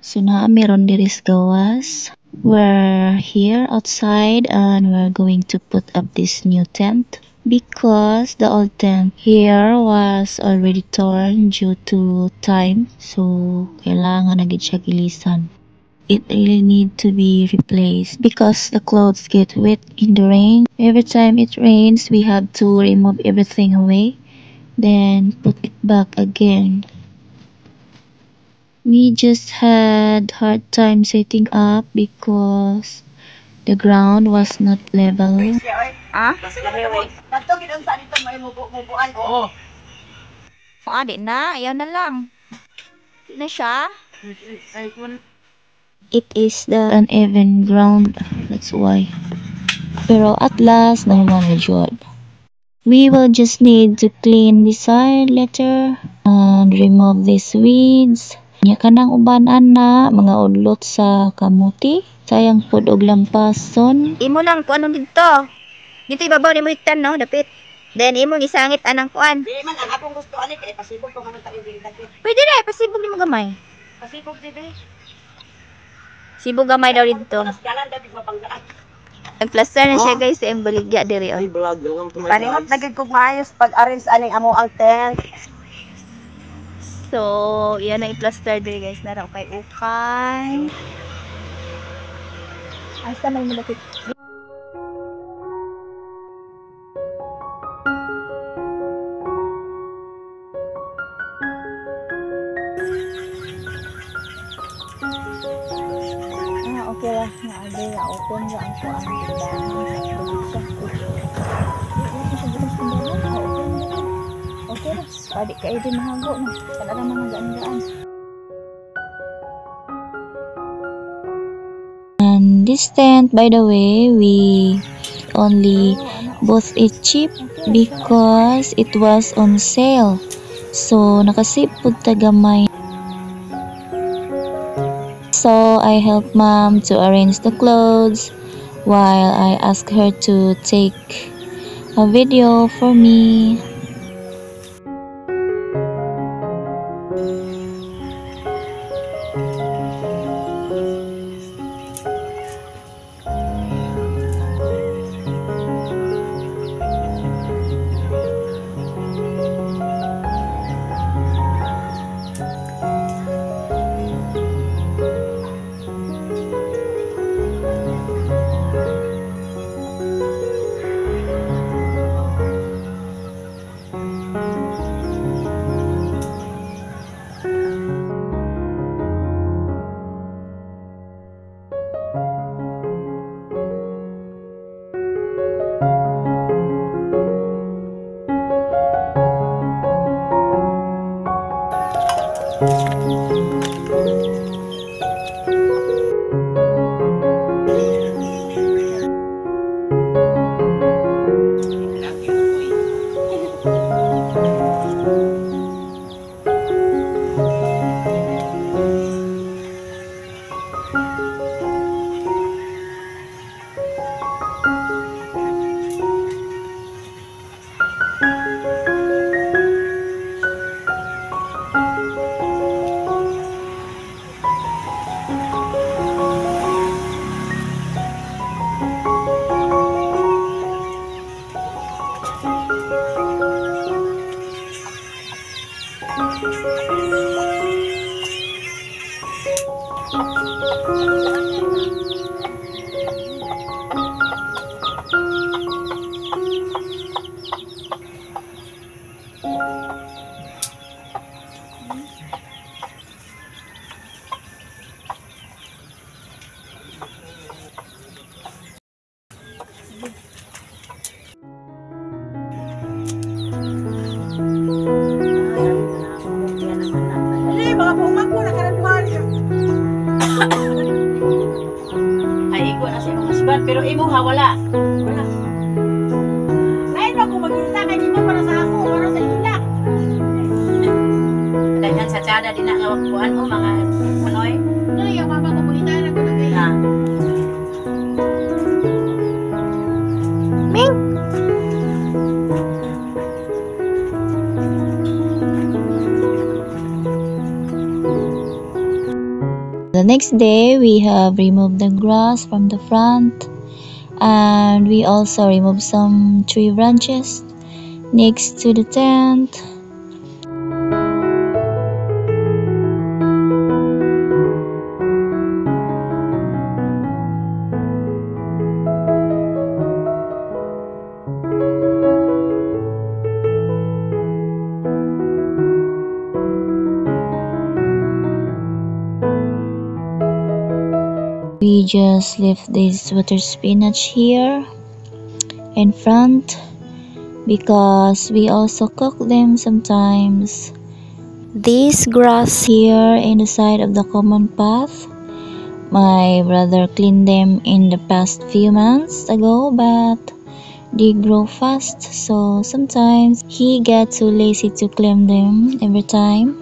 So na meron diris gawas. We're here outside and we're going to put up this new tent because the old tent here was already torn due to time. So kailangan na gid siya gilisan. It really need to be replaced because the clothes get wet in the rain. Every time it rains, we have to remove everything away, then put it back again. We just had hard time setting up because the ground was not level. Ah? Oo. Adi na, ayaw na lang. Di na siya. It is the uneven ground, that's why. Pero at last, naman na jud. We will just need to clean the side later and remove these weeds. Nya kanang uban ana mga udlot sa kamuti. Sayang pod og lampason. Imo lang kung ano dito. Dito ibabaw ni mo itan, no? Dapit. Then imo gisangit anang kuan. Di man ang akong gusto ani kay pasibog ko man tayo dili dapit. Pwede na, pasibog ni mo gamay. Pasibog dili. Sibog gamay daw dito. Jalan dapit mapanggaan. Nag-plaster na siya guys sa embaligya diri. Ay vlog lang to. Panimot na gid kog maayos pag-arrange aning amo ang tent. So, yan ang i-plaster diri guys. Naraw kay ukay. Asa man mo dakit. Okay lah. Naagay ya open ra ang kuan tindahan. Okay lah. Padik kayo din mahago na. Kada mga gaan-gaan. And this tent, by the way, we only bought it cheap because it was on sale. So, nakasip pud ta gamay. So, I helped mom to arrange the clothes while I asked her to take a video for me. Pero imo ha wala. Wala. Lain ako magkita kay di mo para sa ako, para sa ila. Danyan sa tsada din na kuan o mga anoy. No, yung mama ko bulita na ko na kaya. Ming. The the next day, we have removed the grass from the front, and we also removed some tree branches next to the tent. We just left this water spinach here in front because we also cook them sometimes. This grass here in the side of the common path, my brother cleaned them in the past few months ago, but they grow fast, so sometimes he gets too lazy to clean them every time.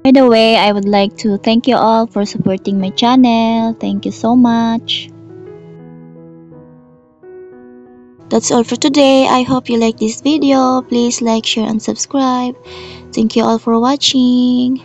By the way, I would like to thank you all for supporting my channel. Thank you so much. That's all for today. I hope you like this video. Please like, share, and subscribe. Thank you all for watching.